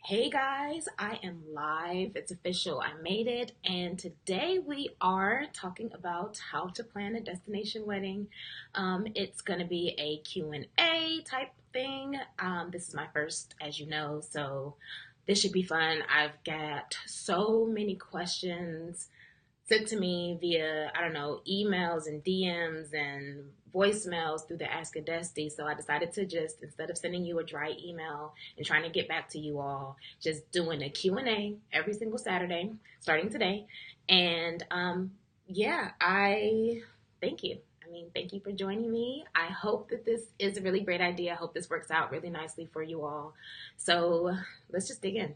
Hey guys, I am live. It's official. I made it. And today we are talking about how to plan a destination wedding. It's going to be a Q&A type thing. This is my first, as you know, so this should be fun. I've got so many questions sent to me via, I don't know, emails and DMs and voicemails through the Ask a Desti. So I decided to just, instead of sending you a dry email and trying to get back to you all, just doing a Q&A every single Saturday, starting today. And yeah, I thank you. Thank you for joining me. I hope that this is a really great idea. I hope this works out really nicely for you all. So let's just dig in.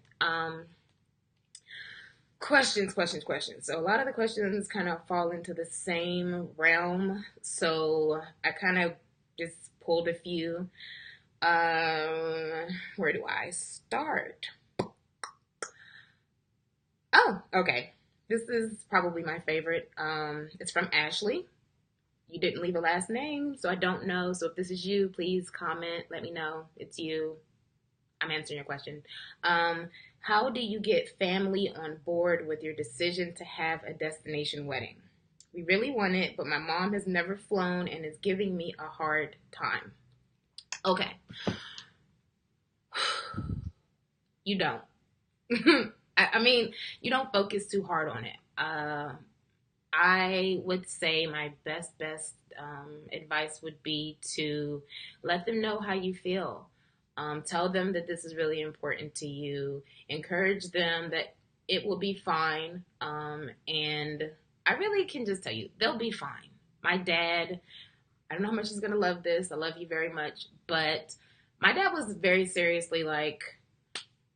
Questions. So a lot of the questions kind of fall into the same realm. So I kind of just pulled a few. Where do I start? Oh, okay. This is probably my favorite. It's from Ashley. You didn't leave a last name, so I don't know. So if this is you, please comment. Let me know it's you. I'm answering your question. How do you get family on board with your decision to have a destination wedding? We really want it, but my mom has never flown and is giving me a hard time. Okay. You don't. You don't focus too hard on it. I would say my best advice would be to let them know how you feel. Tell them that this is really important to you. Encourage them that it will be fine. And I really can just tell you, they'll be fine. My dad, I don't know how much he's going to love this. I love you very much. But my dad was very seriously like,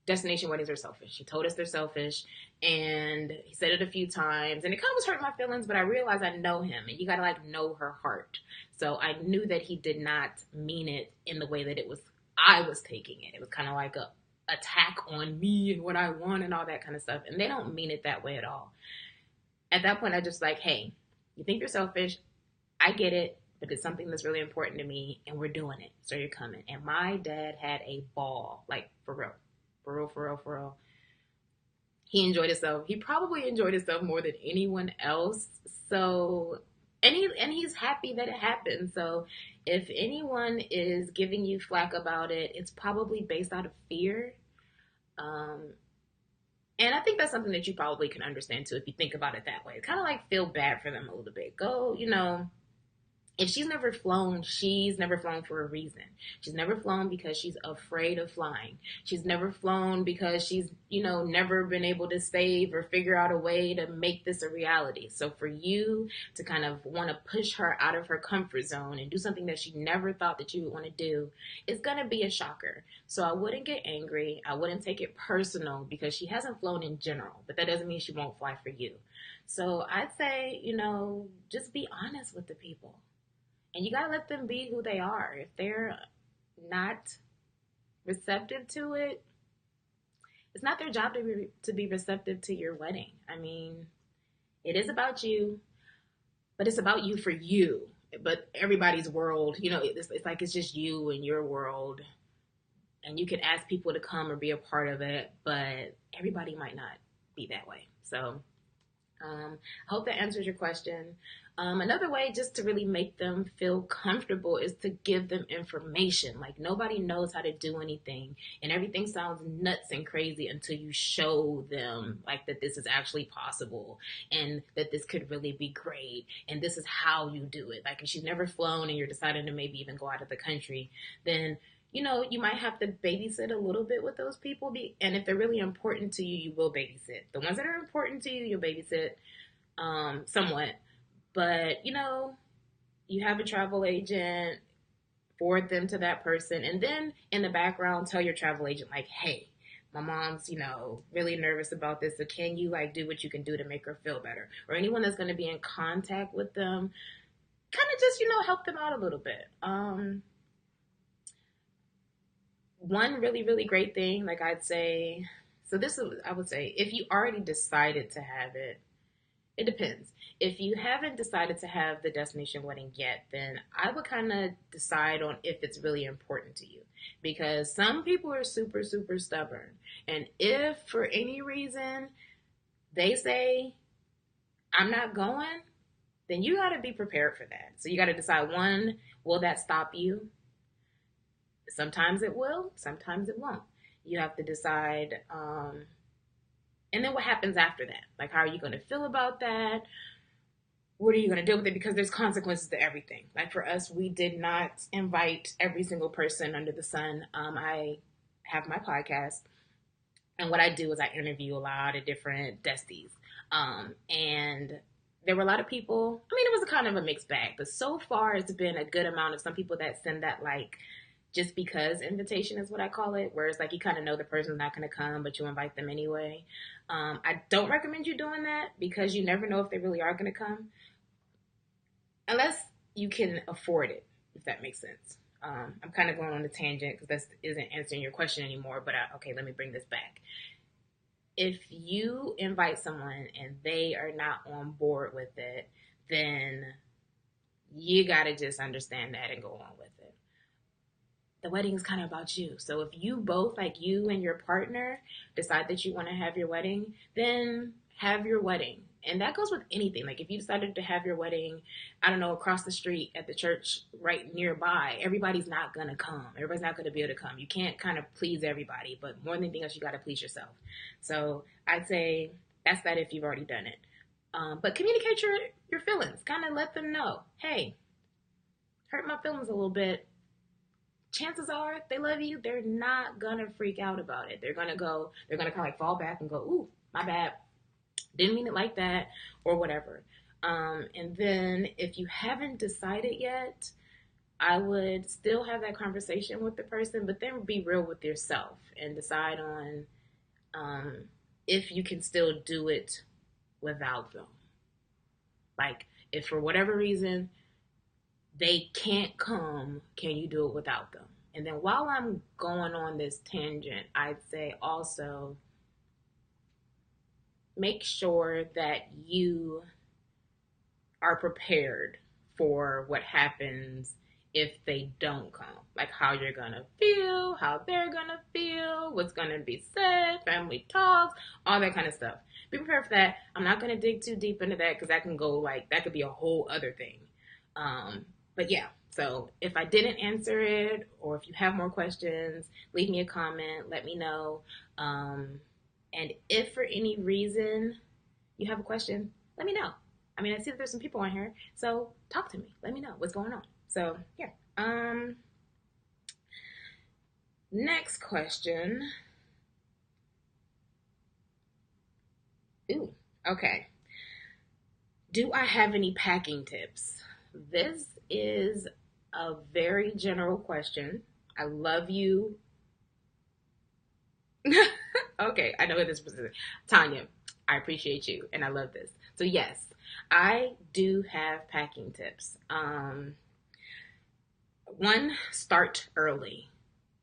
destination weddings are selfish. He told us they're selfish. And he said it a few times. And it kind of was hurting my feelings, but I realized I know him. And you got to know her heart. So I knew that he did not mean it in the way that I was taking it. It was kind of like a attack on me and what I want and all that kind of stuff. And they don't mean it that way at all. At that point, I just like, hey, you think you're selfish. I get it, but it's something that's really important to me and we're doing it. So you're coming. And my dad had a ball, like for real. For real. He enjoyed himself. He probably enjoyed himself more than anyone else. So, and he's happy that it happened. So if anyone is giving you flack about it, it's probably based out of fear. And I think that's something that you probably can understand too if you think about it that way. It's kind of like feel bad for them a little bit. Go, if she's never flown for a reason. She's never flown because she's afraid of flying. She's never flown because she's, never been able to save or figure out a way to make this a reality. So for you to kind of want to push her out of her comfort zone and do something that she never thought that you would want to do, it's going to be a shocker. So I wouldn't get angry. I wouldn't take it personal because she hasn't flown in general, but that doesn't mean she won't fly for you. So I'd say, just be honest with the people. And you got to let them be who they are. If they're not receptive to it, it's not their job to be receptive to your wedding. It is about you, but it's about you for you. But everybody's world, it's like it's just you and your world. And you can ask people to come or be a part of it, but everybody might not be that way. So I hope that answers your question. Another way just to really make them feel comfortable is to give them information. Like nobody knows how to do anything and everything sounds nuts and crazy until you show them like that this is actually possible and that this could really be great and this is how you do it. Like if she's never flown and you're deciding to maybe even go out of the country, then you might have to babysit a little bit with those people. And if they're really important to you, you will babysit. The ones that are important to you, you'll babysit somewhat. But, you have a travel agent, forward them to that person. And then in the background, tell your travel agent, like, hey, my mom's, really nervous about this. So can you, do what you can do to make her feel better? Or anyone that's going to be in contact with them, kind of just, help them out a little bit. One really, really great thing, I would say, if you already decided to have it, It depends. If you haven't decided to have the destination wedding yet, then I would kind of decide on if it's really important to you. Because some people are super, super stubborn. And if for any reason they say, I'm not going, then you got to be prepared for that. So you got to decide, one, will that stop you? Sometimes it will, sometimes it won't. You have to decide, and then what happens after that? Like, how are you going to feel about that? What are you going to do with it? Because there's consequences to everything. Like for us, we did not invite every single person under the sun. I have my podcast, and what I do is I interview a lot of different desties. And there were a lot of people. I mean, it was a kind of a mixed bag, but so far it's been a good amount of some people that send that like just because invitation is what I call it, where it's like you kind of know the person's not going to come, but you invite them anyway. I don't recommend you doing that because you never know if they really are going to come, unless you can afford it, if that makes sense. I'm kind of going on a tangent because this isn't answering your question anymore, but okay, let me bring this back. If you invite someone and they are not on board with it, then you got to just understand that and go on with it. The wedding is kind of about you. So if you both, like you and your partner, decide that you want to have your wedding, then have your wedding. And that goes with anything. Like if you decided to have your wedding, I don't know, across the street at the church right nearby, everybody's not going to come. Everybody's not going to be able to come. You can't kind of please everybody, but more than anything else, you got to please yourself. So I'd say that's that if you've already done it. But communicate your feelings. Kind of let them know, hey, hurt my feelings a little bit. Chances are, if they love you, they're not going to freak out about it. They're going to kind of like fall back and go, ooh, my bad. Didn't mean it like that, or whatever. And then if you haven't decided yet, I would still have that conversation with the person, but then be real with yourself and decide on if you can still do it without them. Like, if for whatever reason they can't come, can you do it without them? And then while I'm going on this tangent, I'd say also make sure that you are prepared for what happens if they don't come. Like how you're going to feel, how they're going to feel, what's going to be said, family talks, all that kind of stuff. Be prepared for that. I'm not going to dig too deep into that because that can go like, that could be a whole other thing. But yeah, so if I didn't answer it or if you have more questions, leave me a comment, let me know. And if for any reason you have a question, let me know. I mean, I see that there's some people on here, so talk to me. Let me know what's going on. So, yeah. Next question. Ooh, okay. Do I have any packing tips? This is a very general question. I love you. Okay, I know who this is. Tanya, I appreciate you, and I love this. So yes, I do have packing tips. One, start early.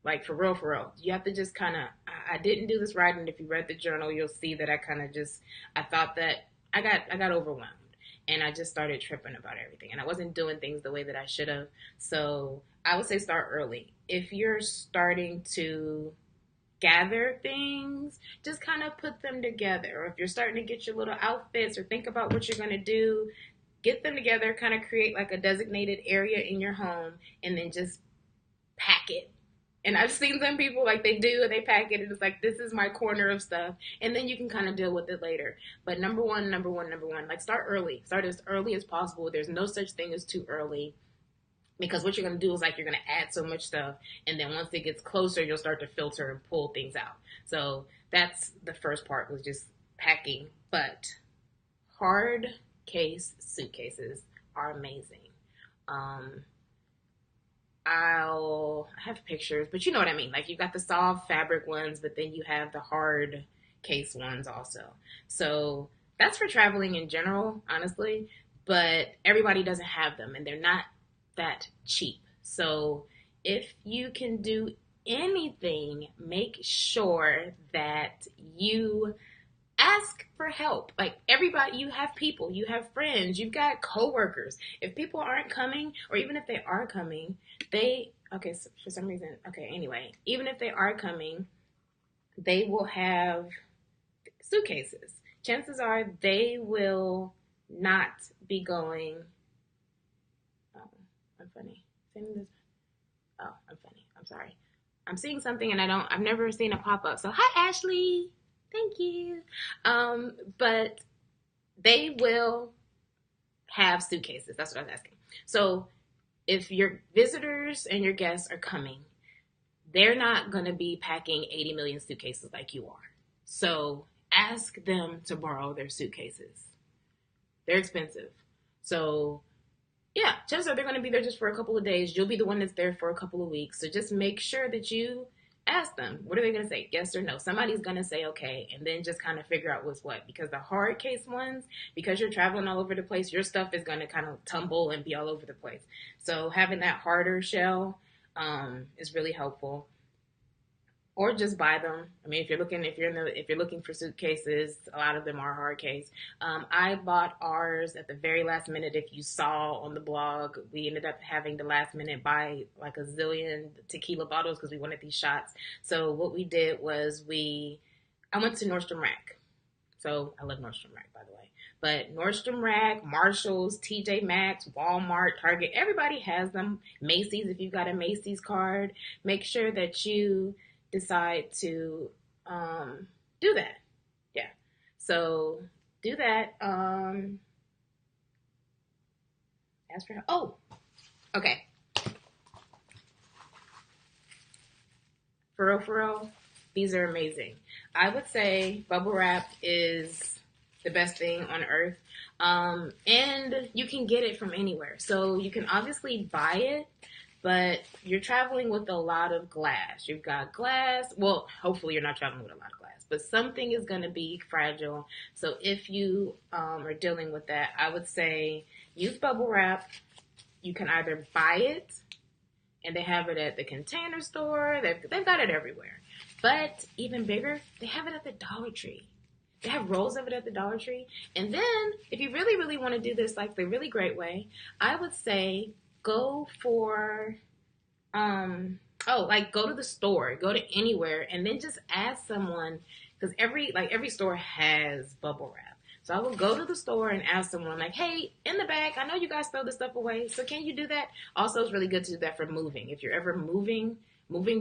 Like for real. You have to just kind of, I didn't do this right, and if you read the journal, you'll see that I thought that I got overwhelmed. And I just started tripping about everything. And I wasn't doing things the way that I should have. So I would say start early. If you're starting to gather things, just kind of put them together. Or if you're starting to get your little outfits or think about what you're going to do, get them together, kind of create like a designated area in your home and then just pack it. And I've seen some people like they do and they pack it and it's like, this is my corner of stuff. And then you can kind of deal with it later. But number one, like start early. Start as early as possible. There's no such thing as too early. Because what you're going to do is like you're going to add so much stuff. And then once it gets closer, you'll start to filter and pull things out. So that's the first part, was just packing. But hard case suitcases are amazing. I have pictures, but you know what I mean. Like you got the soft fabric ones, but then you have the hard case ones also. So that's for traveling in general, honestly, but everybody doesn't have them and they're not that cheap. So if you can do anything, make sure that you ask for help. Like everybody, you have people, you have friends, you've got coworkers. If people aren't coming, or even if they are coming, so for some reason, anyway, even if they are coming, they will have suitcases. Chances are they will not be going. Oh, I'm funny. Oh, I'm funny. I'm sorry. I'm seeing something and I've never seen a pop up. So hi, Ashley. Thank you. But they will have suitcases. That's what I was asking. So if your visitors and your guests are coming, they're not going to be packing 80 million suitcases like you are. So ask them to borrow their suitcases. They're expensive. So yeah, chances are they're going to be there just for a couple of days. You'll be the one that's there for a couple of weeks. So just make sure that you ask them. What are they going to say? Yes or no? Somebody's going to say okay, and then just kind of figure out what's what. Because the hard case ones, because you're traveling all over the place, your stuff is going to kind of tumble and be all over the place. So having that harder shell is really helpful. Or just buy them. I mean, if you're looking for suitcases, a lot of them are hard case. I bought ours at the very last minute. If you saw on the blog, we ended up having the last minute buy like a zillion tequila bottles because we wanted these shots. So what we did was I went to Nordstrom Rack. So I love Nordstrom Rack, by the way. But Nordstrom Rack, Marshalls, TJ Maxx, Walmart, Target, everybody has them. Macy's, if you've got a Macy's card, make sure that you decide to do that. Yeah. So do that. Okay. For real, these are amazing. I would say bubble wrap is the best thing on earth. And you can get it from anywhere. So you can obviously buy it, but you're traveling with a lot of glass. You've got glass. Well, hopefully you're not traveling with a lot of glass, but something is going to be fragile. So if you are dealing with that, I would say use bubble wrap. You can either buy it, and they have it at the Container Store. They've got it everywhere. But even bigger, they have it at the Dollar Tree. They have rolls of it at the Dollar Tree. And then if you really, really want to do this like the really great way, I would say go for, go to the store, go to anywhere, and then just ask someone, because every store has bubble wrap. So I would go to the store and ask someone like, hey, in the back, I know you guys throw this stuff away, so can you do that? Also, it's really good to do that for moving. If you're ever moving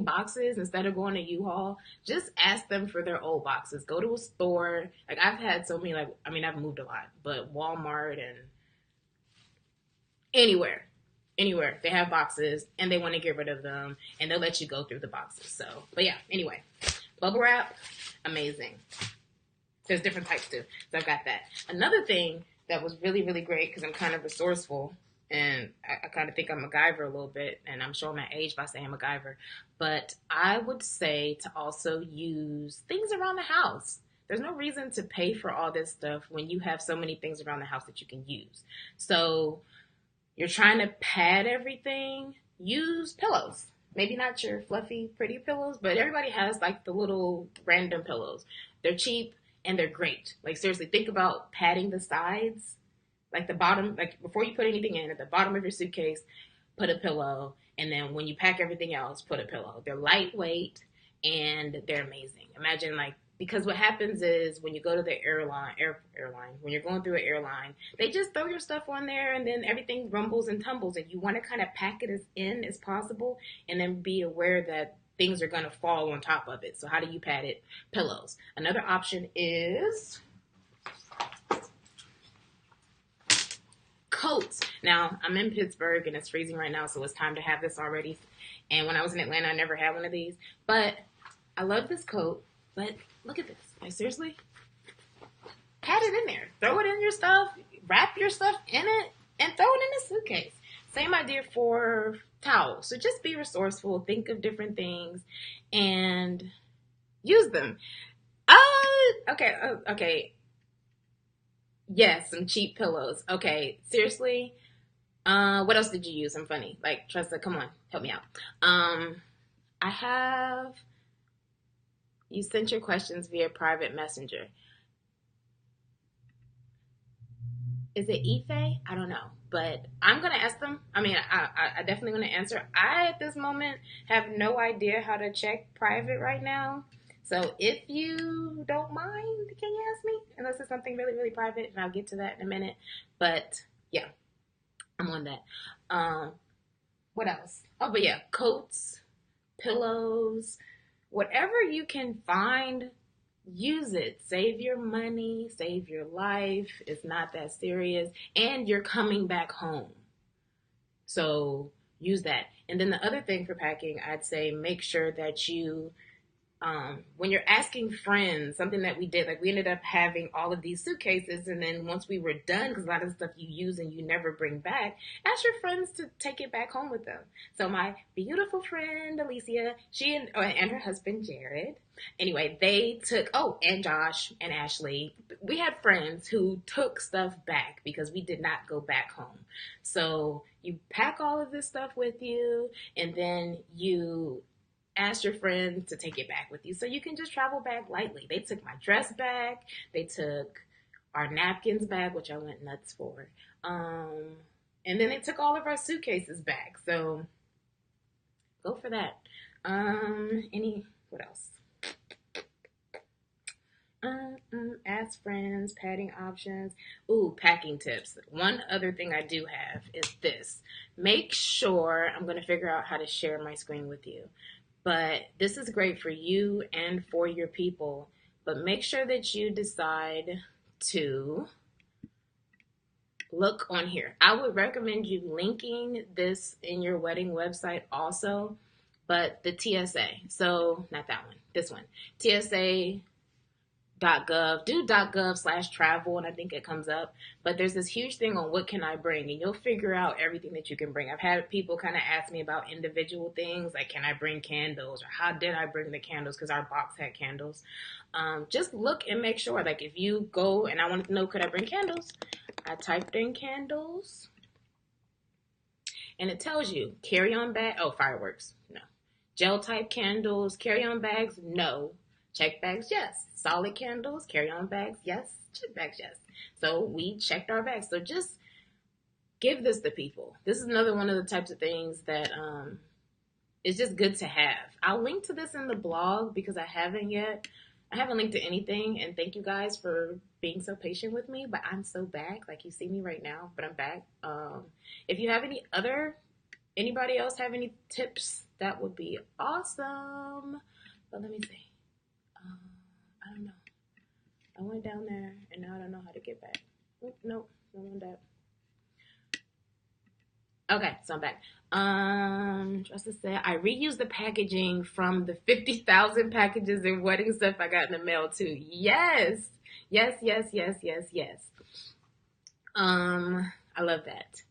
boxes instead of going to U-Haul, just ask them for their old boxes. Go to a store. Like I've had so many, I've moved a lot, but Walmart and anywhere they have boxes and they want to get rid of them and they'll let you go through the boxes. So, but yeah, anyway, bubble wrap, amazing. There's different types too. So I've got that. Another thing that was really, really great, because I'm kind of resourceful and I kind of think I'm MacGyver a little bit, and I'm showing my age by saying MacGyver, but I would say to also use things around the house. There's no reason to pay for all this stuff when you have so many things around the house that you can use. So you're trying to pad everything, use pillows. Maybe not your fluffy, pretty pillows, but everybody has like the little random pillows. They're cheap and they're great. Like seriously, think about padding the sides, like the bottom, like before you put anything in, at the bottom of your suitcase, put a pillow. And then when you pack everything else, put a pillow. They're lightweight and they're amazing. Imagine because what happens is when you go to the airline, when you're going through an airline, they just throw your stuff on there and then everything rumbles and tumbles, and you want to kind of pack it as in as possible and then be aware that things are going to fall on top of it. So how do you pad it? Pillows. Another option is coats. Now, I'm in Pittsburgh and it's freezing right now, so it's time to have this already. And when I was in Atlanta, I never had one of these. But I love this coat. But look at this. Like, seriously? Pat it in there. Throw it in your stuff. Wrap your stuff in it and throw it in the suitcase. Same idea for towels. So just be resourceful. Think of different things and use them. Okay. Yes, some cheap pillows. Okay, seriously. What else did you use? I'm funny. Like, Tressa, come on. Help me out. You sent your questions via private messenger. Is it Ife? I don't know, but I'm gonna ask them. I mean, I definitely gonna answer. I at this moment have no idea how to check private right now. So if you don't mind, can you ask me? Unless it's something really, really private, and I'll get to that in a minute. But yeah, I'm on that. What else? Oh, but yeah, coats, pillows, whatever you can find, use it. Save your money, save your life. It's not that serious. And you're coming back home. So use that. And then the other thing for packing, I'd say make sure that you when you're asking friends, something that we did, like we ended up having all of these suitcases, and then once we were done, because a lot of stuff you use and you never bring back, ask your friends to take it back home with them. So my beautiful friend Alicia, she and her husband Jared, anyway, they took, oh, and Josh and Ashley, we had friends who took stuff back because we did not go back home. So you pack all of this stuff with you, and then you ask your friend to take it back with you so you can just travel back lightly. They took my dress back. They took our napkins back, which I went nuts for. And then they took all of our suitcases back. So go for that. What else? Ask friends, padding options. Ooh, packing tips. One other thing I do have is this. Make sure, I'm going to figure out how to share my screen with you. But this is great for you and for your people. But make sure that you decide to look on here. I would recommend you linking this in your wedding website also, but the TSA. So not that one, this one. TSA.gov, do .gov/travel, and I think it comes up. But there's this huge thing on what can I bring, and you'll figure out everything that you can bring. I've had people kind of ask me about individual things, like can I bring candles, or how did I bring the candles, because our box had candles. Just look and make sure, like if you go and I wanted to know, could I bring candles? I typed in candles, and it tells you carry-on bag, oh, fireworks, no. Gel type candles, carry-on bags, no. Check bags, yes. Solid candles, carry-on bags, yes. Check bags, yes. So we checked our bags. So just give this to people. This is another one of the types of things that is just good to have. I'll link to this in the blog because I haven't yet. I haven't linked to anything, and thank you guys for being so patient with me, but I'm so back. Like you see me right now, but I'm back. If you have anybody else have any tips, that would be awesome. But let me see. I don't know. I went down there, and now I don't know how to get back. Nope, I went that. Okay, so I'm back. Just to say, I reused the packaging from the 50,000 packages and wedding stuff I got in the mail too. Yes. I love that.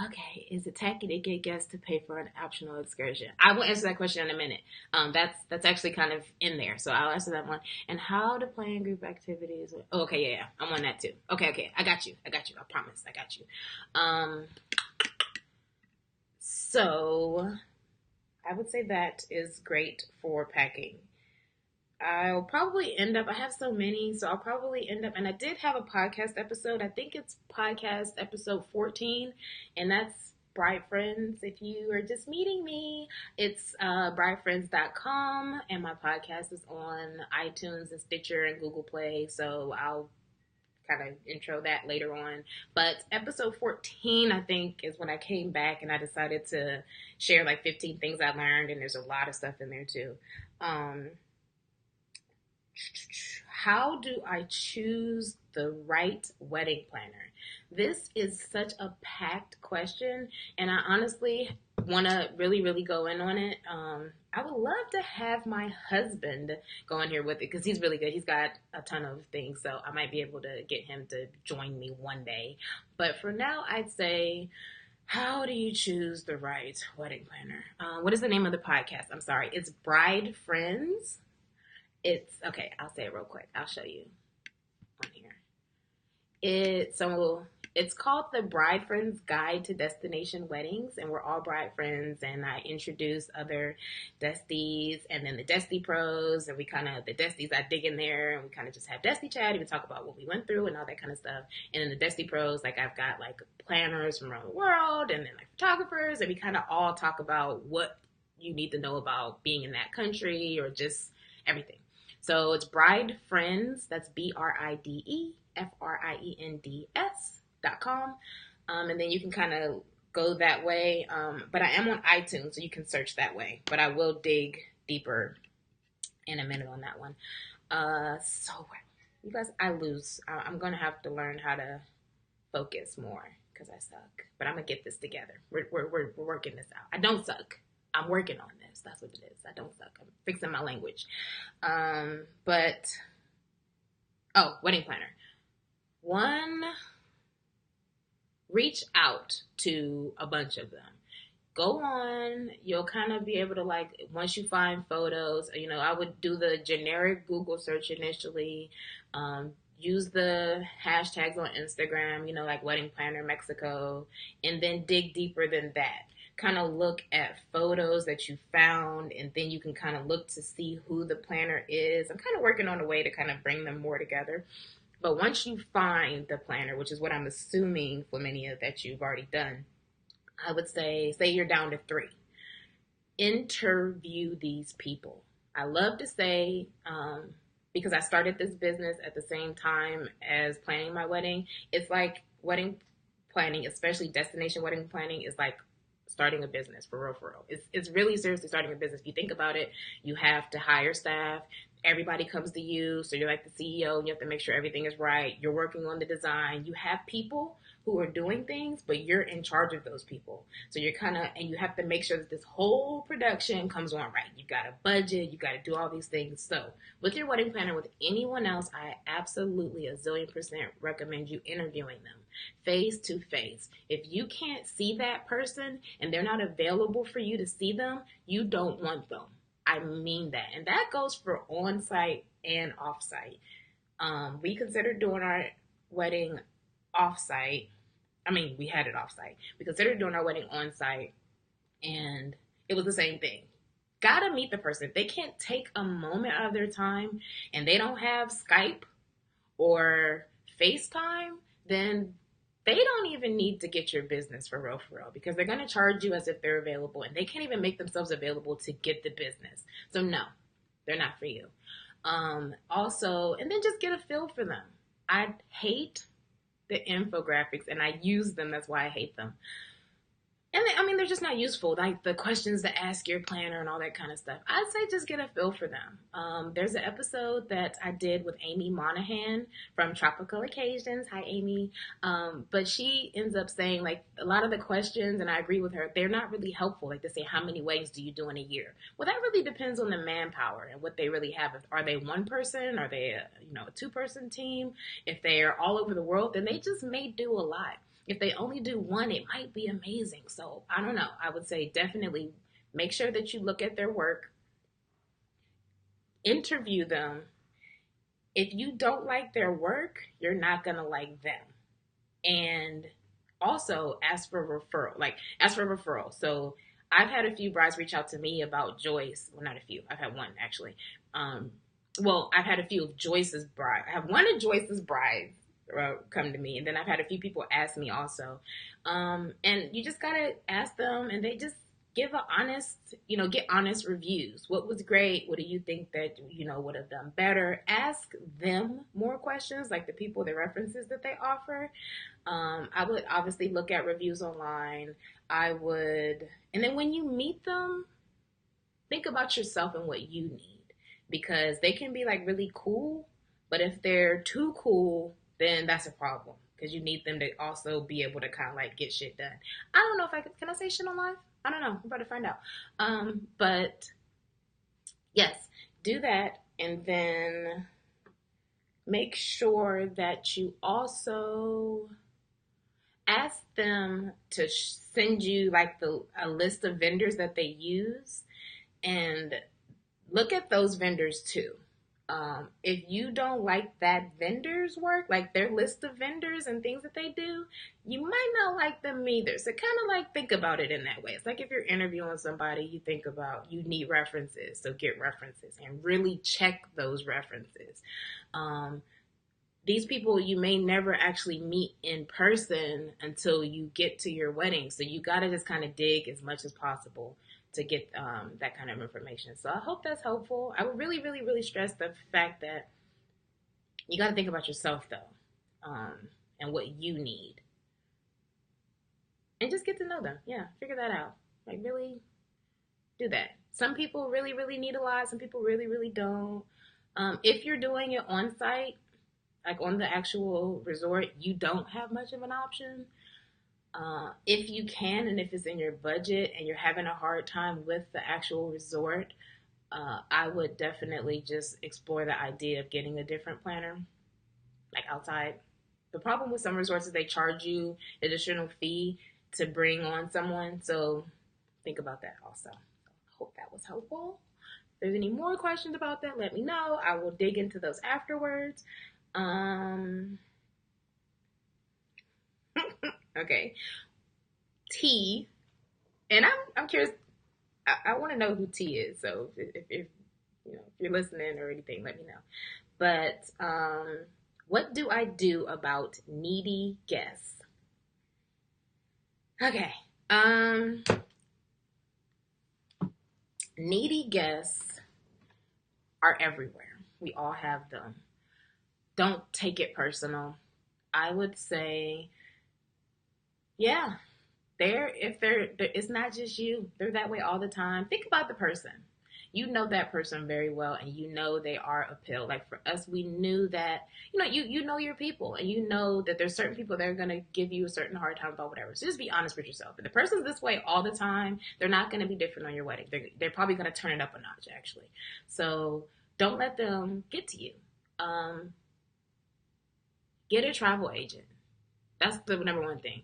Okay, is it tacky to get guests to pay for an optional excursion? I will answer that question in a minute. That's actually kind of in there, so I'll answer that one. And how to plan group activities. Oh, okay, yeah, I'm on that too. Okay, I got you. I promise, I got you. So I would say that is great for packing. I'll probably end up, I have so many, so I'll probably end up, and I did have a podcast episode. I think it's podcast episode 14, and that's Bridefriends. If you are just meeting me, it's bridefriends.com, and my podcast is on iTunes and Stitcher and Google Play, so I'll kind of intro that later on. But episode 14, I think, is when I came back and I decided to share like 15 things I learned, and there's a lot of stuff in there too. How do I choose the right wedding planner? This is such a packed question, and I honestly want to really, really go in on it. I would love to have my husband go in here with it because he's really good. He's got a ton of things, so I might be able to get him to join me one day. But for now, I'd say, how do you choose the right wedding planner? What is the name of the podcast? I'm sorry. It's Bridefriends. It's, okay, I'll say it real quick. I'll show you on here. So It's called the Bridefriends Guide to Destination Weddings, and we're all bride friends. And I introduce other Desties, and then the Desti pros, and we kind of the Desties I dig in there, and we kind of just have Desti chat. And we talk about what we went through and all that kind of stuff. And then the Desti pros, like I've got like planners from around the world, and then like photographers, and we kind of all talk about what you need to know about being in that country or just everything. So it's Bride Friends. That's BRIDEFRIENDS.com. And then you can kind of go that way. But I am on iTunes, so you can search that way. But I will dig deeper in a minute on that one. So you guys, I lose. I'm going to have to learn how to focus more because I suck. But I'm going to get this together. We're working this out. I don't suck. I'm working on this. That's what it is. I don't suck. I'm fixing my language. Wedding planner. One, reach out to a bunch of them. Go on. You'll kind of be able to, like, once you find photos, I would do the generic Google search initially. Use the hashtags on Instagram, like Wedding Planner Mexico, and then dig deeper than that. Kind of look at photos that you found, and then you can kind of look to see who the planner is. I'm kind of working on a way to kind of bring them more together. But once you find the planner, which is what I'm assuming for many of that you've already done, I would say you're down to 3. Interview these people. I love to say, because I started this business at the same time as planning my wedding, it's like wedding planning, especially destination wedding planning, is like starting a business for real. It's really seriously starting a business. If you think about it, you have to hire staff. Everybody comes to you. So you're like the CEO and you have to make sure everything is right. You're working on the design. You have people who are doing things, but you're in charge of those people. So you're and you have to make sure that this whole production comes on right. You got a budget. You got to do all these things. So with your wedding planner, with anyone else, I absolutely 1,000,000% recommend you interviewing them face to face. If you can't see that person and they're not available for you to see them, you don't want them. I mean that. And that goes for on-site and off-site. We considered doing our wedding off-site. We had it off-site. We considered doing our wedding on-site, and it was the same thing. Gotta meet the person. If they can't take a moment out of their time and they don't have Skype or FaceTime, then they don't even need to get your business for real, because they're going to charge you as if they're available, and they can't even make themselves available to get the business. So no, they're not for you. Also, and then just get a feel for them. I hate the infographics, and I use them. That's why I hate them. And they're just not useful. Like the questions to ask your planner and all that kind of stuff. I'd say just get a feel for them. There's an episode that I did with Amy Monahan from Tropical Occasions. Hi, Amy. But she ends up saying, like, a lot of the questions, and I agree with her, they're not really helpful. Like, to say, how many weddings do you do in a year? Well, that really depends on the manpower and what they really have. Are they one person? Are they a 2-person team? If they're all over the world, then they just may do a lot. If they only do one, it might be amazing. So I don't know. I would say definitely make sure that you look at their work, interview them. If you don't like their work, you're not going to like them. And also ask for referral. So I've had a few brides reach out to me about Joyce. Well, not a few. I've had one actually. I've had a few of Joyce's brides. I have one of Joyce's brides come to me, and then I've had a few people ask me also, and you just gotta ask them, and they just give get honest reviews. What was great? What do you think that would have done better? Ask them more questions, like the people, the references that they offer. I would obviously look at reviews online. And then when you meet them, think about yourself and what you need, because they can be like really cool, but if they're too cool, then that's a problem, because you need them to also be able to kind of like get shit done. I don't know if can I say shit on live? I don't know. I'm about to find out. But yes, do that. And then make sure that you also ask them to send you like a list of vendors that they use, and look at those vendors too. If you don't like that vendor's work, like their list of vendors and things that they do, you might not like them either. So kind of like think about it in that way. It's like if you're interviewing somebody, you think about you need references, so get references and really check those references. These people you may never actually meet in person until you get to your wedding. So you got to just kind of dig as much as possible to get that kind of information. So I hope that's helpful. I would really, really, really stress the fact that you got to think about yourself though, and what you need, and just get to know them. Yeah, figure that out. Like really do that. Some people really, really need a lot. Some people really, really don't. If you're doing it on site, like on the actual resort, you don't have much of an option. If you can, and if it's in your budget and you're having a hard time with the actual resort, I would definitely just explore the idea of getting a different planner, like outside. The problem with some resorts is they charge you an additional fee to bring on someone, so think about that also. Hope that was helpful. If there's any more questions about that, let me know. I will dig into those afterwards. Okay. T, and I'm curious. I want to know who T is. So if you know if you're listening or anything, let me know. But what do I do about needy guests? Okay. Needy guests are everywhere. We all have them. Don't take it personal. I would say, yeah, it's not just you. They're that way all the time. Think about the person. You know that person very well, and you know they are a pill. Like for us, we knew that, you know your people, and you know that there's certain people that are going to give you a certain hard time about whatever. So just be honest with yourself. If the person's this way all the time, they're not going to be different on your wedding. They're probably going to turn it up a notch, actually. So don't let them get to you. Get a travel agent. That's the number one thing.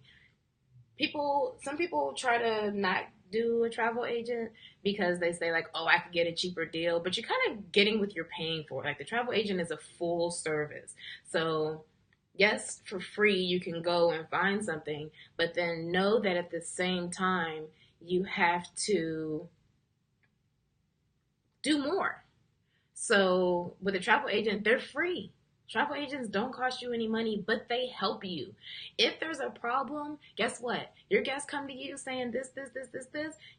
Some people try to not do a travel agent because they say like, oh, I could get a cheaper deal, but you're kind of getting what you're paying for. Like the travel agent is a full service. So yes, for free, you can go and find something, but then know that at the same time, you have to do more. So with a travel agent, they're free. Travel agents don't cost you any money, but they help you. If there's a problem, guess what? Your guests come to you saying this.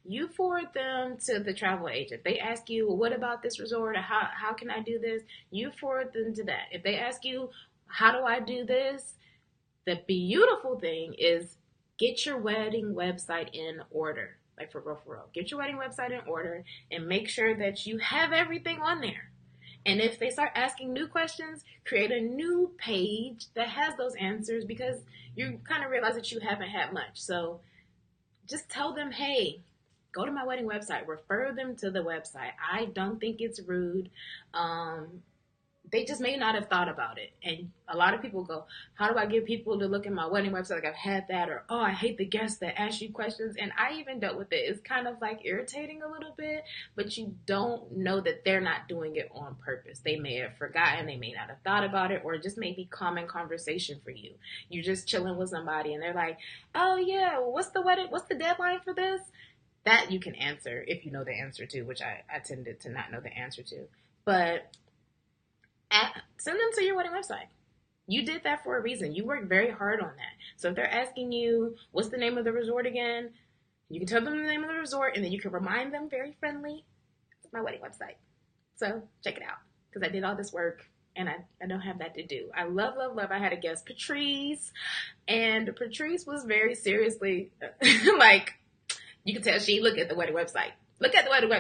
You forward them to the travel agent. They ask you, well, what about this resort? Or how can I do this? You forward them to that. If they ask you, how do I do this? The beautiful thing is get your wedding website in order. Like for real. Get your wedding website in order and make sure that you have everything on there. And if they start asking new questions, create a new page that has those answers because you kind of realize that you haven't had much. So just tell them, hey, go to my wedding website, refer them to the website. I don't think it's rude. They just may not have thought about it. And a lot of people go, how do I get people to look at my wedding website? Like I've had that, or, oh, I hate the guests that ask you questions. And I even dealt with it. It's kind of like irritating a little bit, but you don't know that they're not doing it on purpose. They may have forgotten. They may not have thought about it, or it just may be common conversation for you. You're just chilling with somebody and they're like, oh yeah, well, what's the deadline for this? That you can answer if you know the answer to, which I tended to not know the answer to. But send them to your wedding website. You did that for a reason. You worked very hard on that. So if they're asking you, what's the name of the resort again? You can tell them the name of the resort, and then you can remind them very friendly, it's my wedding website. So check it out, because I did all this work, and I don't have that to do. I love. I had a guest, Patrice, and Patrice was very seriously, like, you could tell she looked at the wedding website. Look at the wedding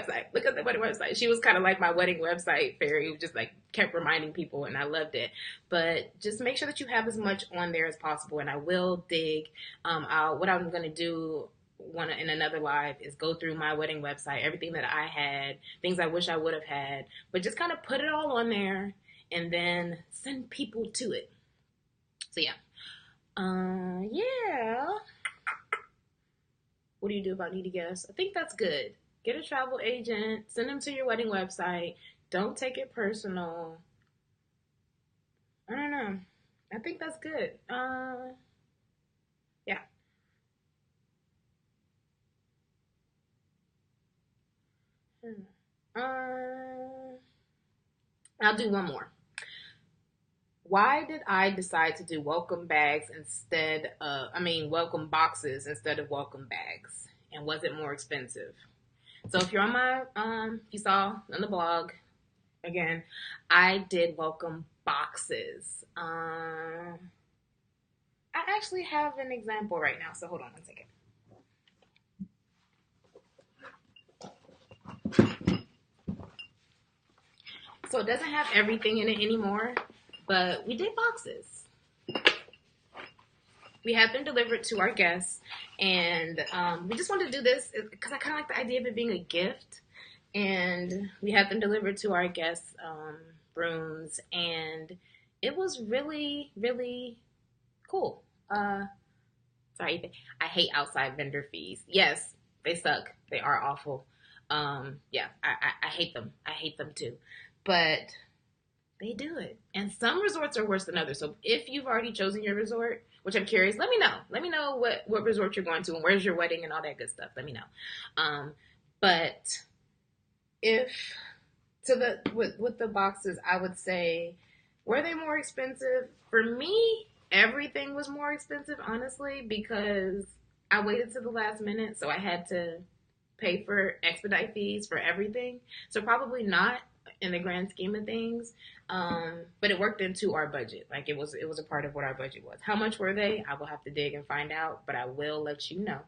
website. She was kind of like my wedding website fairy who just like kept reminding people, and I loved it. But just make sure that you have as much on there as possible, and I will dig. What I'm going to do in another live is go through my wedding website, everything that I had, things I wish I would have had, but just kind of put it all on there and then send people to it. So yeah. Yeah. What do you do about needy guests? I think that's good. Get a travel agent. Send them to your wedding website. Don't take it personal. I don't know. I think that's good. Yeah. I'll do one more. Why did I decide to do welcome bags instead of, welcome boxes instead of welcome bags? And was it more expensive? So if you're on my, if you saw on the blog, again, I did welcome boxes. I actually have an example right now, so hold on one second. So it doesn't have everything in it anymore, but we did boxes. We had them delivered to our guests, and we just wanted to do this because I kind of like the idea of it being a gift. And we had them delivered to our guests' rooms, and it was really, really cool. Sorry, I hate outside vendor fees. Yes, they suck. They are awful. Yeah, I hate them. I hate them too. But they do it. And some resorts are worse than others. So if you've already chosen your resort, which I'm curious, let me know. Let me know what resort you're going to and where's your wedding and all that good stuff. Let me know. But if with the boxes, I would say, were they more expensive? For me, everything was more expensive, honestly, because I waited to the last minute, so I had to pay for expedite fees for everything. So probably not in the grand scheme of things, but it worked into our budget. Like it was a part of what our budget was. How much were they? I will have to dig and find out, but I will let you know.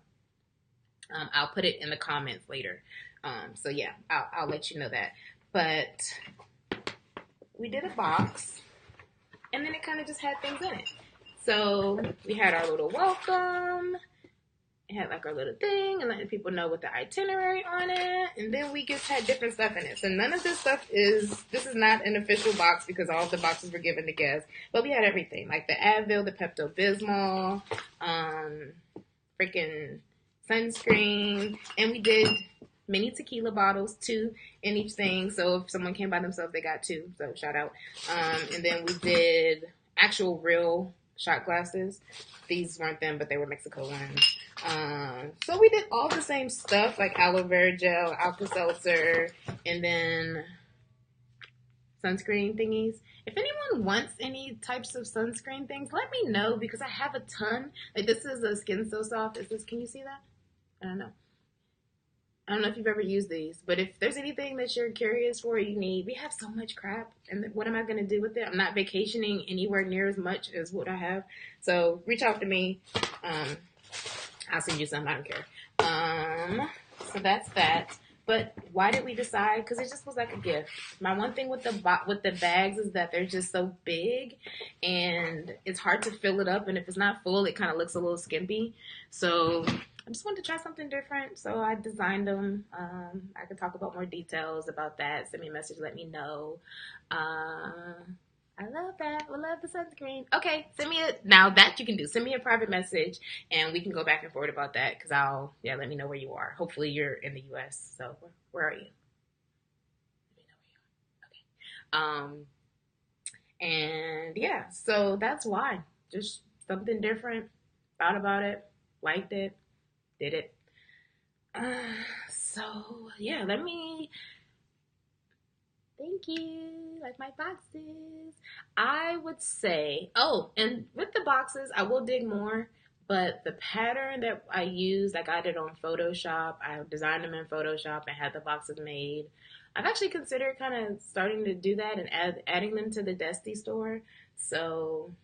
I'll put it in the comments later. So yeah, I'll let you know that. But we did a box, and then it kind of just had things in it. So we had our little welcome. It had like our little thing and letting people know what the itinerary on it. And then we just had different stuff in it. So none of this stuff this is not an official box because all of the boxes were given to guests. But we had everything. Like the Advil, the Pepto-Bismol, freaking sunscreen. And we did mini tequila bottles, 2 in each thing. So if someone came by themselves, they got 2. So shout out. And then we did actual real shot glasses. These weren't them, but they were Mexico ones. So we did all the same stuff, like aloe vera gel, Alka-Seltzer, and then sunscreen thingies. If anyone wants any types of sunscreen things, let me know because I have a ton. Like this is a Skin So Soft. Can you see that? I don't know if you've ever used these, but if there's anything that you're curious for or you need, we have so much crap. And what am I going to do with it? I'm not vacationing anywhere near as much as what I have. So reach out to me. I'll send you some. I don't care. So that's that. But why did we decide? Because it just was like a gift. My one thing with the bags is that they're just so big and it's hard to fill it up. And if it's not full, it kind of looks a little skimpy. So I just wanted to try something different, so I designed them. I could talk about more details about that. Send me a message, let me know. I love that. I love the sunscreen. Okay, now that you can do. Send me a private message, and we can go back and forth about that, because let me know where you are. Hopefully you're in the U.S., so where are you? Let me know where you are. Okay. And yeah, so that's why. Just something different. Thought about it. Liked it. Did it. So yeah, thank you. Like my boxes. I would say, and with the boxes, I will dig more, but the pattern that I used, I got it on Photoshop. I designed them in Photoshop and had the boxes made. I've actually considered kind of starting to do that and adding them to the Desti store. So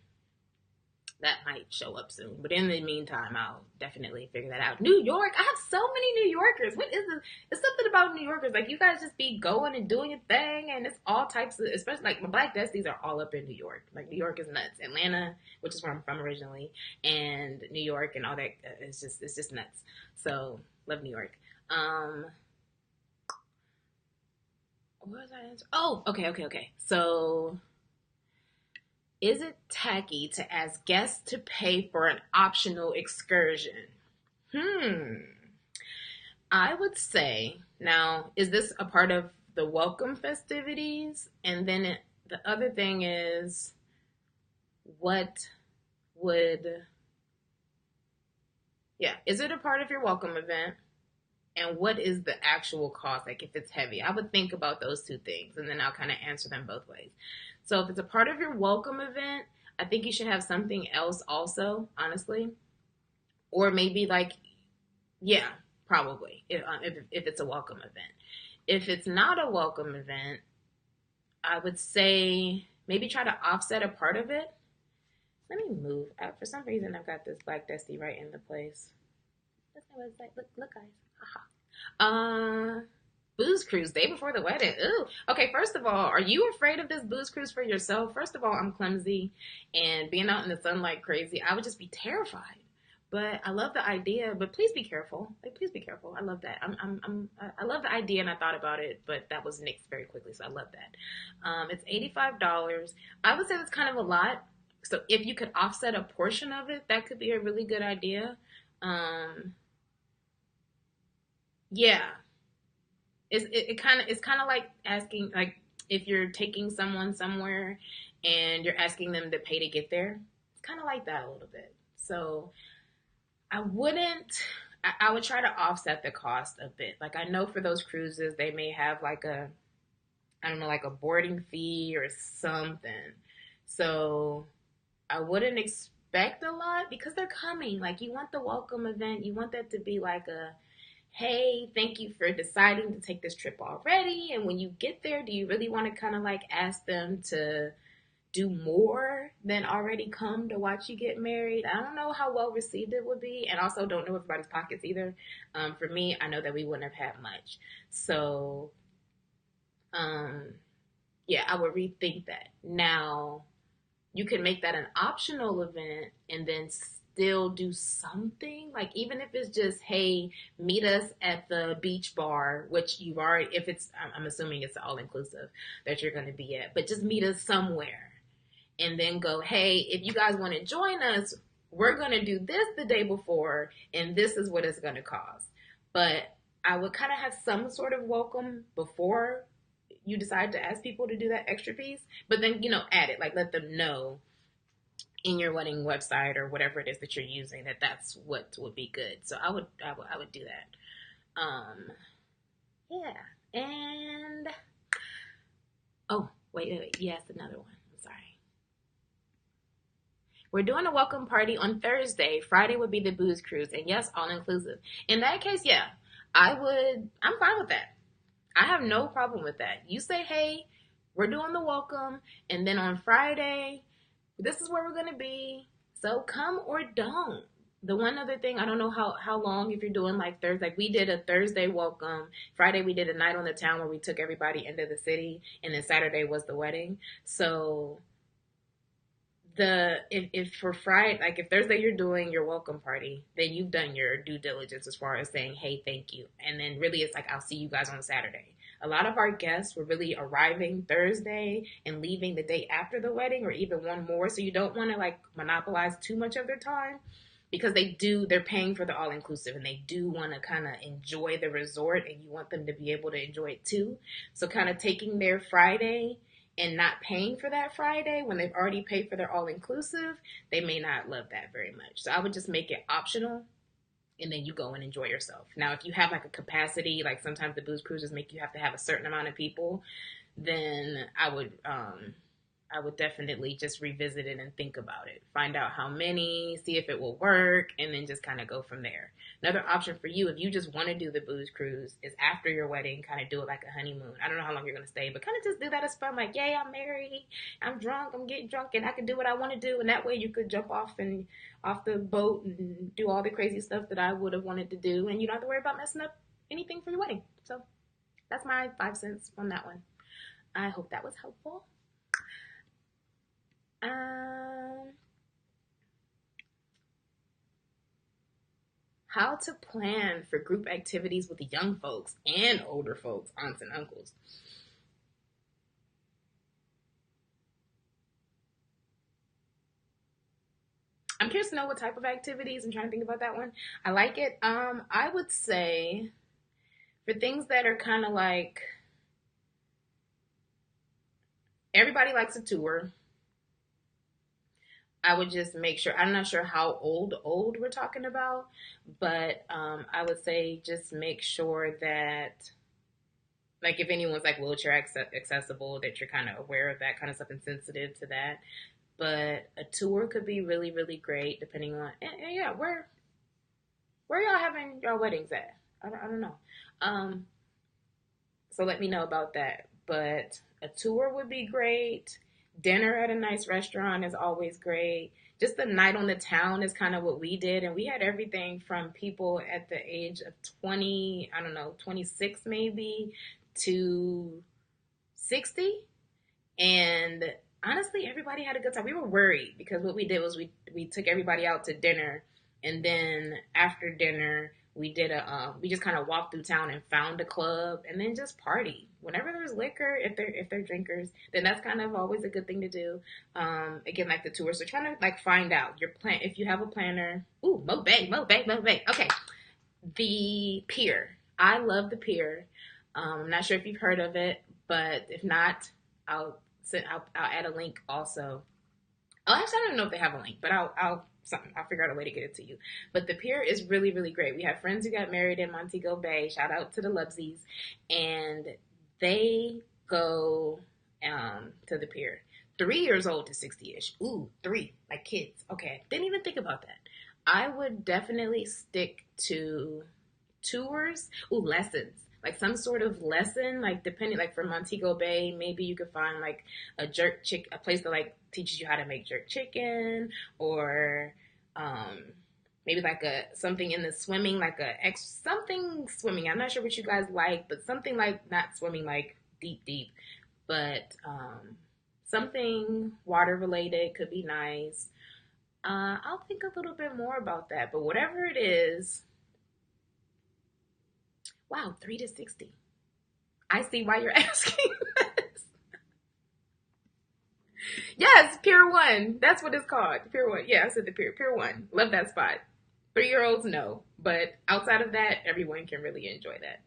that might show up soon. But in the meantime, I'll definitely figure that out. New York. I have so many New Yorkers. What is this? It's something about New Yorkers. Like, you guys just be going and doing your thing. And it's all types of, especially, like, my BlackDestis are all up in New York. Like, New York is nuts. Atlanta, which is where I'm from originally, and New York and all that. It's just nuts. So, love New York. What was I answering? Oh, okay. So, is it tacky to ask guests to pay for an optional excursion? I would say Now, is this a part of the welcome festivities? And then the other thing is, what would, yeah, is it a part of your welcome event? And what is the actual cost? Like if it's heavy, I would think about those two things and then I'll kind of answer them both ways. So if it's a part of your welcome event, I think you should have something else also, honestly. Or maybe like, yeah, probably if it's a welcome event. If it's not a welcome event, I would say maybe try to offset a part of it. Let me move. For some reason, I've got this BlackDesti right in the place. That's my website. Look, guys. Haha. Booze cruise day before the wedding. Ooh. Okay, first of all, are you afraid of this booze cruise for yourself? First of all, I'm clumsy, and being out in the sun like crazy, I would just be terrified. But I love the idea. But please be careful. Like, please be careful. I love that. I love the idea, and I thought about it, but that was nixed very quickly. So I love that. It's $85. I would say that's kind of a lot. So if you could offset a portion of it, that could be a really good idea. Yeah, it's kind of like asking, like, if you're taking someone somewhere and you're asking them to pay to get there. It's kind of like that a little bit. So I wouldn't. I would try to offset the cost a bit. Like I know for those cruises, they may have like a, I don't know, like a boarding fee or something. So I wouldn't expect a lot because they're coming. Like you want the welcome event. You want that to be like a, hey, thank you for deciding to take this trip already. And when you get there, do you really want to kind of like ask them to do more than already come to watch you get married? I don't know how well received it would be. And also don't know everybody's pockets either. For me, I know that we wouldn't have had much. So, yeah, I would rethink that. Now, you can make that an optional event and then still do something, like even if it's just, hey, meet us at the beach bar, which you've already, if it's, I'm assuming it's all inclusive that you're going to be at, but just meet us somewhere and then go, hey, if you guys want to join us, we're going to do this the day before and this is what it's going to cost. But I would kind of have some sort of welcome before you decide to ask people to do that extra piece, but then, add it, like let them know in your wedding website or whatever it is that you're using that that's what would be good. So I would do that. Yeah. And oh, wait. Yes, another one. I'm sorry. We're doing a welcome party on Thursday. Friday would be the booze cruise, and yes, all inclusive. In that case, yeah, I'm fine with that. I have no problem with that. You say, hey, we're doing the welcome, and then on Friday, this is where we're going to be. So come or don't. The one other thing, I don't know how long, if you're doing like Thursday, like we did a Thursday welcome. Friday, we did a night on the town where we took everybody into the city. And then Saturday was the wedding. So if for Friday, like if Thursday you're doing your welcome party, then you've done your due diligence as far as saying, hey, thank you. And then really it's like, I'll see you guys on Saturday. A lot of our guests were really arriving Thursday and leaving the day after the wedding or even one more. So you don't want to like monopolize too much of their time because they're paying for the all inclusive and they do want to kind of enjoy the resort and you want them to be able to enjoy it too. So kind of taking their Friday and not paying for that Friday when they've already paid for their all inclusive, they may not love that very much. So I would just make it optional and then you go and enjoy yourself. Now, if you have like a capacity, like sometimes the booze cruises make you have to have a certain amount of people, then I would definitely just revisit it and think about it. Find out how many, see if it will work, and then just kind of go from there. Another option for you, if you just want to do the booze cruise, is after your wedding, kind of do it like a honeymoon. I don't know how long you're going to stay, but kind of just do that as fun. Like, yay, I'm married, I'm drunk, I'm getting drunk, and I can do what I want to do. And that way you could jump off the boat and do all the crazy stuff that I would have wanted to do. And you don't have to worry about messing up anything for your wedding. So that's my 5 cents on that one. I hope that was helpful. How to plan for group activities with the young folks and older folks, aunts and uncles. I'm curious to know what type of activities. I'm trying to think about that one. I like it. I would say For things that are kind of like, everybody likes a tour. I would just make sure, I'm not sure how old we're talking about, but I would say just make sure that, like, if anyone's like wheelchair accessible, that you're kind of aware of that kind of stuff and sensitive to that. But a tour could be really, really great depending on, and yeah, where y'all having your weddings at? I don't know. Um, so let me know about that. But a tour would be great. Dinner at a nice restaurant is always great. Just the night on the town is kind of what we did. And we had everything from people at the age of 20, I don't know, 26 maybe, to 60. And honestly, everybody had a good time. We were worried because what we did was we took everybody out to dinner. And then after dinner, we just kind of walked through town and found a club and then just party. Whenever there's liquor, if they're drinkers, then that's kind of always a good thing to do. Again, like the tour. So trying to like find out your plan if you have a planner. Ooh, Mo Bay. Okay, the pier. I love the pier. I'm not sure if you've heard of it, but if not, I'll add a link also. Oh, actually, I don't know if they have a link, but I'll figure out a way to get it to you. But the pier is really, really great. We have friends who got married in Montego Bay. Shout out to the Lovesies. And they go to the pier. 3 years old to 60-ish. Ooh, 3, like kids. Okay, didn't even think about that. I would definitely stick to tours. Ooh, lessons. Like some sort of lesson, like depending, like for Montego Bay, maybe you could find like a place that like teaches you how to make jerk chicken, or maybe like something in the swimming, like something swimming. I'm not sure what you guys like, but something like not swimming like deep, but something water related could be nice. I'll think a little bit more about that, but whatever it is. Wow, 3 to 60. I see why you're asking this. Yes, Pier 1. That's what it's called. Pier 1. Yeah, I said the Pier. Pier 1. Love that spot. 3-year-olds, no. But outside of that, everyone can really enjoy that.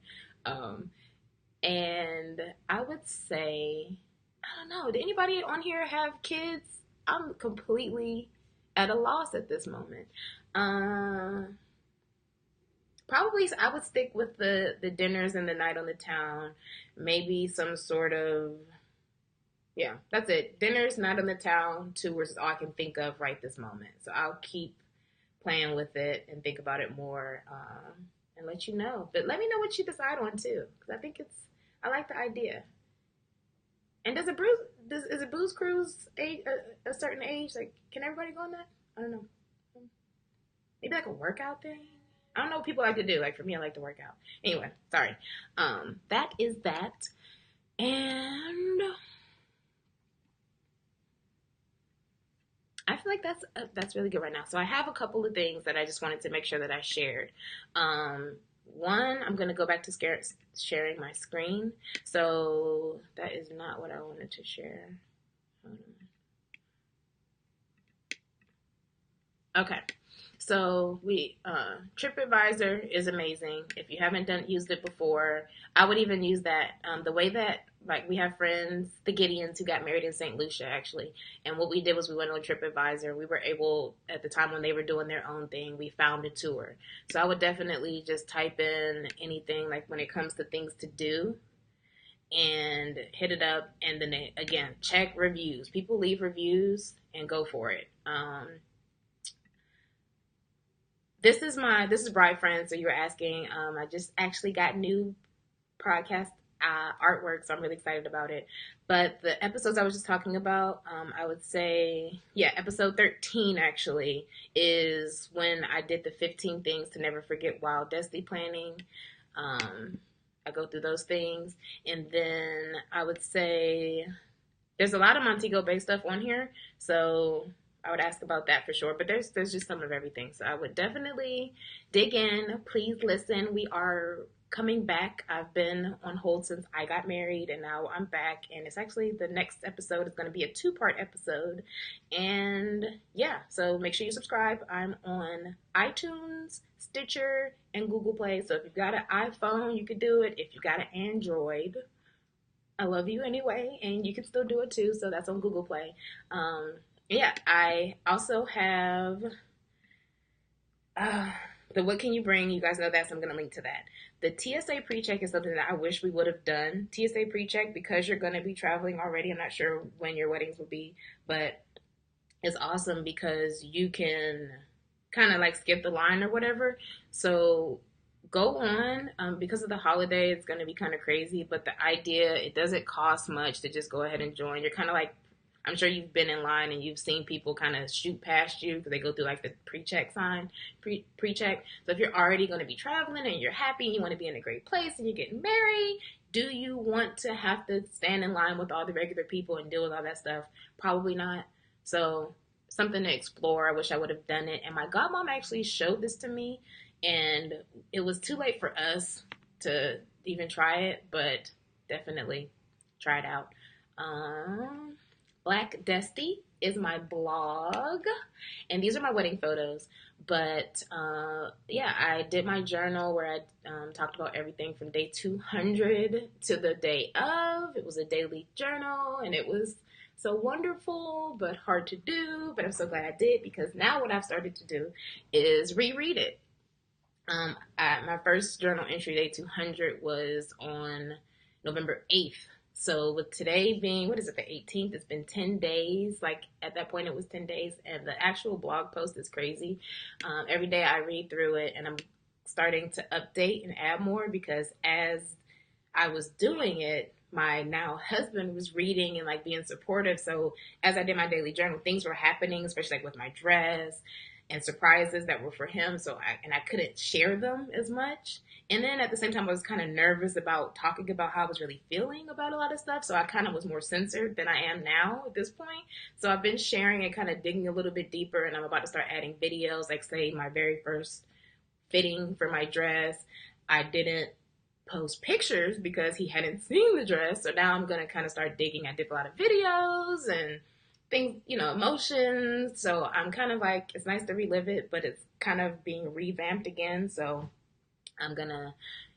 And I would say, I don't know, did anybody on here have kids? I'm completely at a loss at this moment. Probably I would stick with the dinners and the night on the town. Maybe some sort of, yeah, that's it. Dinners, night on the town, tours is all I can think of right this moment. So I'll keep playing with it and think about it more, and let you know. But let me know what you decide on too, because I like the idea. And is a booze cruise a certain age? Like, can everybody go on that? I don't know. Maybe like a workout thing. I don't know what people like to do. Like for me, I like to work out. Anyway, sorry. That is that. And I feel like that's really good right now. So I have a couple of things that I just wanted to make sure that I shared. One, I'm going to go back to sharing my screen. So that is not what I wanted to share. Okay. So TripAdvisor is amazing. If you haven't used it before, I would even use that. The way that, like, we have friends, the Gideons, who got married in St. Lucia, actually. And what we did was we went on TripAdvisor. We were able, at the time when they were doing their own thing, we found a tour. So I would definitely just type in anything, like when it comes to things to do, and hit it up. And then, again, check reviews. People leave reviews and go for it. This is Bridefriends. So you were asking. I just actually got new podcast artwork, so I'm really excited about it. But the episodes I was just talking about, I would say, yeah, episode 13 actually is when I did the 15 things to never forget while Desti planning. I go through those things, and then I would say there's a lot of Montego Bay stuff on here, so I would ask about that for sure. But there's just some of everything. So I would definitely dig in. Please listen. We are coming back. I've been on hold since I got married, and now I'm back. And it's actually the next episode is going to be a 2-part episode. And yeah, so make sure you subscribe. I'm on iTunes, Stitcher, and Google Play. So if you've got an iPhone, you could do it. If you've got an Android, I love you anyway, and you can still do it too. So that's on Google Play. Yeah, I also have the What Can You Bring? You guys know that, so I'm going to link to that. The TSA pre-check is something that I wish we would have done. TSA pre-check, because you're going to be traveling already. I'm not sure when your weddings will be, but it's awesome because you can kind of like skip the line or whatever. So go on. Because of the holiday, it's going to be kind of crazy, but the idea, it doesn't cost much to just go ahead and join. You're kind of like, I'm sure you've been in line and you've seen people kind of shoot past you because they go through like the pre-check sign, pre-check. So if you're already going to be traveling and you're happy and you want to be in a great place and you're getting married, do you want to have to stand in line with all the regular people and deal with all that stuff? Probably not. So something to explore. I wish I would have done it. And my godmom actually showed this to me, and it was too late for us to even try it, but definitely try it out. BlackDesti is my blog, and these are my wedding photos. But yeah, I did my journal where I talked about everything from day 200 to the day of. It was a daily journal, and it was so wonderful, but hard to do. But I'm so glad I did, because now what I've started to do is reread it. My first journal entry, day 200, was on November 8th. So with today being, what is it, the 18th, it's been 10 days. Like at that point it was 10 days, and the actual blog post is crazy. Every day I read through it, and I'm starting to update and add more, because as I was doing it, my now husband was reading and like being supportive. So as I did my daily journal, things were happening, especially like with my dress and surprises that were for him. So I couldn't share them as much. And then at the same time, I was kind of nervous about talking about how I was really feeling about a lot of stuff. So I kind of was more censored than I am now at this point. So I've been sharing and kind of digging a little bit deeper, and I'm about to start adding videos, like say my very first fitting for my dress. I didn't post pictures because he hadn't seen the dress. So now I'm going to kind of start digging. I did a lot of videos and things, emotions. So I'm kind of like, it's nice to relive it, but it's kind of being revamped again. So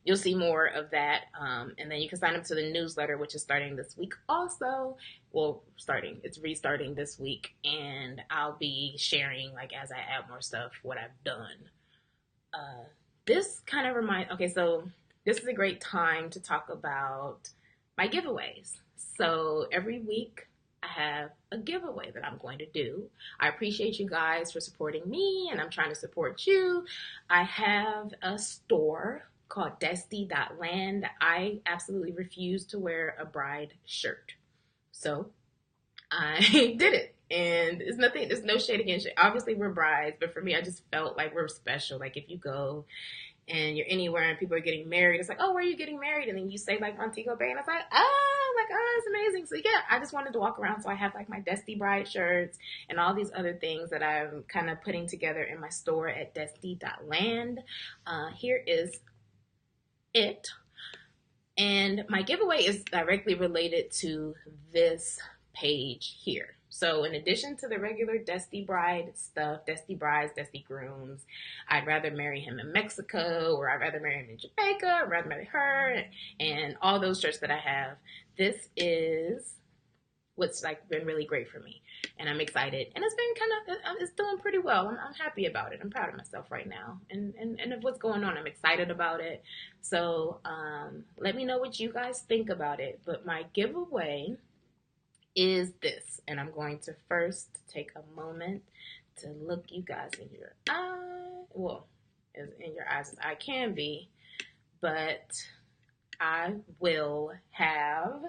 you'll see more of that. And then you can sign up to the newsletter, which is starting this week also. Well, it's restarting this week. And I'll be sharing, like, as I add more stuff, what I've done. This kind of so this is a great time to talk about my giveaways. So every week I have a giveaway that I'm going to do. I appreciate you guys for supporting me, and I'm trying to support you. I have a store called Desti.land. I absolutely refuse to wear a bride shirt. So I did it. And there's no shade against it. Obviously we're brides, but for me, I just felt like we're special. Like if you go and you're anywhere and people are getting married, it's like, oh, where are you getting married? And then you say like Montego Bay, and it's like, oh, it's amazing. So yeah, I just wanted to walk around. So I have like my Desti bride shirts and all these other things that I'm kind of putting together in my store at Desti.land. Here is it. And my giveaway is directly related to this page here. So in addition to the regular Desti bride stuff, Desti brides, Desti grooms, I'd rather marry him in Mexico, or I'd rather marry him in Jamaica, I'd rather marry her, and all those shirts that I have. This is what's like been really great for me, and I'm excited, and it's been it's doing pretty well. I'm happy about it. I'm proud of myself right now, and of what's going on. I'm excited about it. So let me know what you guys think about it. But my giveaway is this, and I'm going to first take a moment to look you guys in your eye. Well, as in your eyes as I can be, but I will have.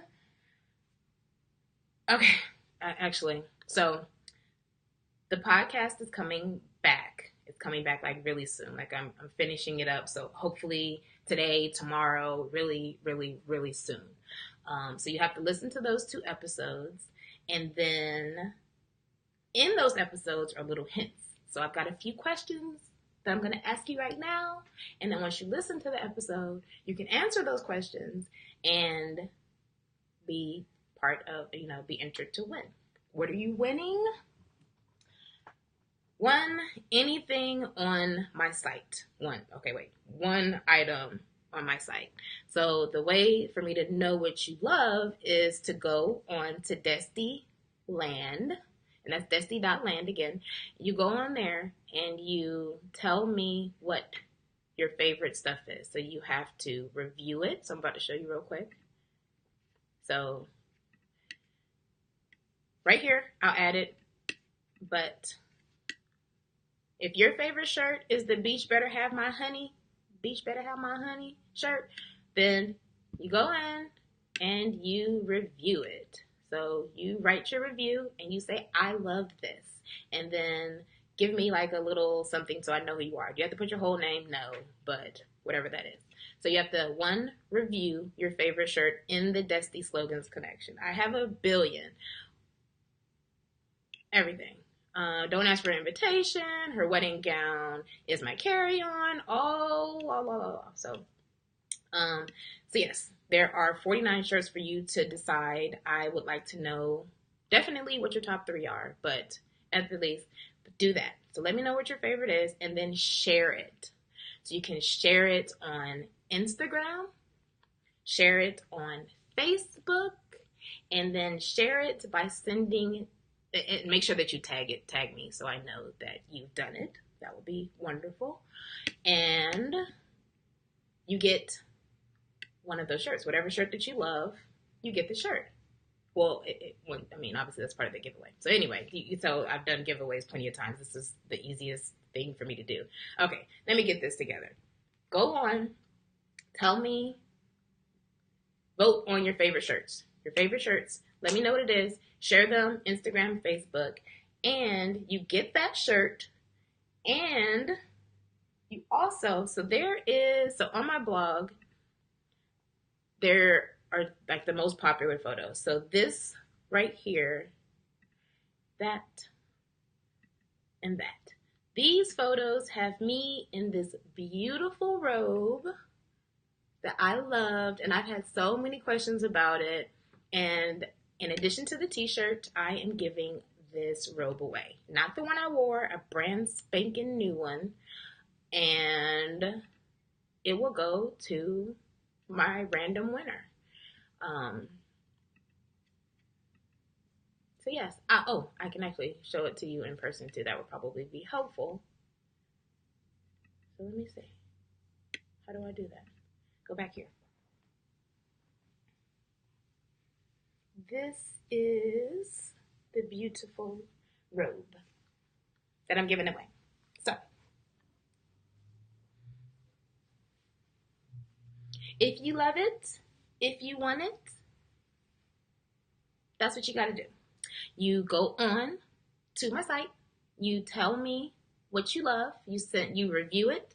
Okay, actually, so the podcast is coming back. It's coming back like really soon. Like I'm finishing it up. So hopefully today, tomorrow, really, really, really soon. So you have to listen to those 2 episodes, and then in those episodes are little hints. So I've got a few questions that I'm going to ask you right now. And then once you listen to the episode, you can answer those questions and be part of, be entered to win. What are you winning? Anything on my site. One item on my site. So the way for me to know what you love is to go on to Desti Land, and that's Desti.land again. You go on there and you tell me what your favorite stuff is. So you have to review it. So I'm about to show you real quick. So right here, I'll add it. But if your favorite shirt is the Beach Better Have My Honey shirt, then you go in and you review it. So you write your review and you say, I love this. And then give me like a little something so I know who you are. Do you have to put your whole name? No, but whatever that is. So you have to, review your favorite shirt in the Desti Slogans Connection. I have a billion. Everything. Don't ask for an invitation. Her wedding gown is my carry-on. So yes, there are 49 shirts for you to decide. I would like to know definitely what your top 3 are, but at the least, do that. So let me know what your favorite is and then share it. So you can share it on Instagram, share it on Facebook, and then share it by sending. And make sure that you tag me so I know that you've done it. That would be wonderful. And you get one of those shirts. Whatever shirt that you love, you get the shirt. Well, obviously that's part of the giveaway. So anyway, so I've done giveaways plenty of times. This is the easiest thing for me to do. Okay, let me get this together. Go on, tell me, vote on your favorite shirts. Let me know what it is. Share them, Instagram, Facebook, and you get that shirt. And you also, so on my blog, there are like the most popular photos. So this right here, that, and that. These photos have me in this beautiful robe that I loved, and I've had so many questions about it. And in addition to the t-shirt, I am giving this robe away. Not the one I wore, a brand spanking new one. And it will go to my random winner. So yes, I can actually show it to you in person too. That would probably be helpful. So let me see. How do I do that? Go back here. This is the beautiful robe that I'm giving away. So, if you love it, if you want it, that's what you got to do. You go on to my site, you tell me what you love, you review it,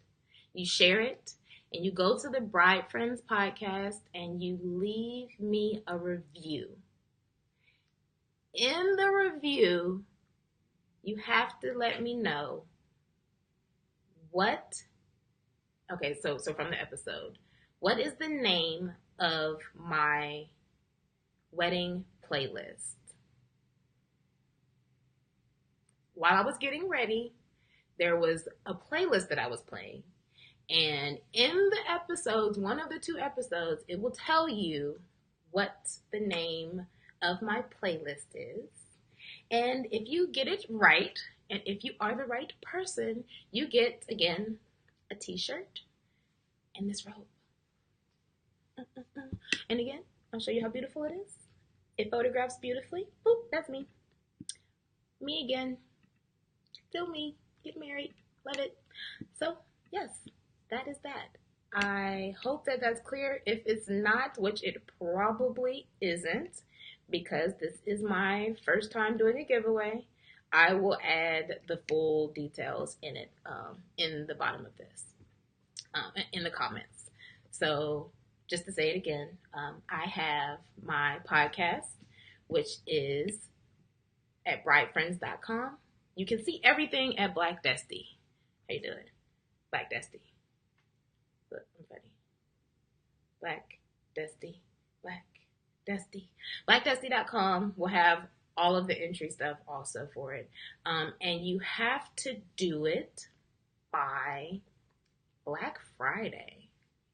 you share it, and you go to the Bridefriends podcast and you leave me a review. In the review, you have to let me know so from the episode, what is the name of my wedding playlist? While I was getting ready, there was a playlist that I was playing. And in the episodes, one of the 2 episodes, it will tell you what the name of my playlist is. And if you get it right, and if you are the right person, you get, again, a t-shirt and this robe. And again, I'll show you how beautiful it is. It photographs beautifully. Boop, that's me. Me again. Still me. Get married. Love it. So, yes, that is that. I hope that that's clear. If it's not, which it probably isn't, because this is my first time doing a giveaway, I will add the full details in it, in the bottom of this, in the comments. So just to say it again, I have my podcast, which is at bridefriends.com. You can see everything at BlackDesti. How you doing? BlackDesti. Look, I'm funny. BlackDesti. BlackDesti. BlackDesti.com will have all of the entry stuff also for it. And you have to do it by Black Friday.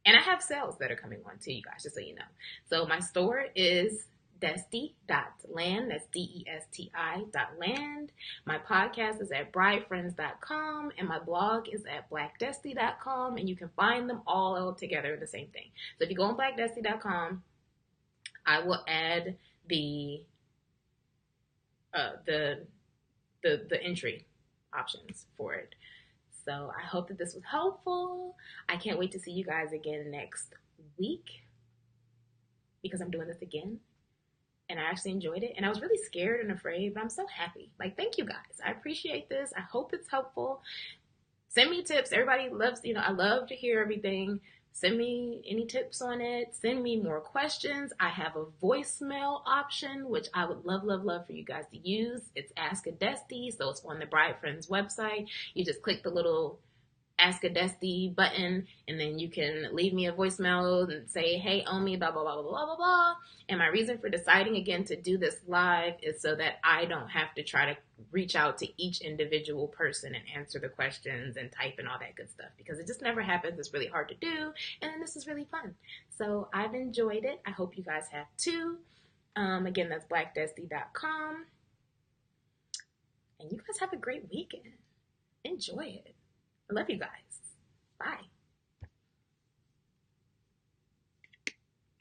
And I have sales that are coming on too, you guys, just so you know. So my store is desti.land. That's DESTI.land. My podcast is at bridefriends.com, and my blog is at blackdesti.com, and you can find them all together in the same thing. So if you go on blackdesti.com, I will add the entry options for it. So I hope that this was helpful. I can't wait to see you guys again next week because I'm doing this again. And I actually enjoyed it. And I was really scared and afraid, but I'm so happy. Like, thank you guys. I appreciate this. I hope it's helpful. Send me tips. Everybody loves, I love to hear everything. Send me any tips on it. Send me more questions. I have a voicemail option, which I would love, love, love for you guys to use. It's Ask a Desti. So it's on the Bridefriends website. You just click the little Ask a Desti button, and then you can leave me a voicemail and say, hey, Omi, blah, blah, blah, blah, blah, blah, blah. And my reason for deciding again to do this live is so that I don't have to try to reach out to each individual person and answer the questions and type and all that good stuff, because it just never happens. It's really hard to do, and this is really fun. So I've enjoyed it. I hope you guys have too. Again, that's blackdesti.com. And you guys have a great weekend. Enjoy it. I love you guys. Bye.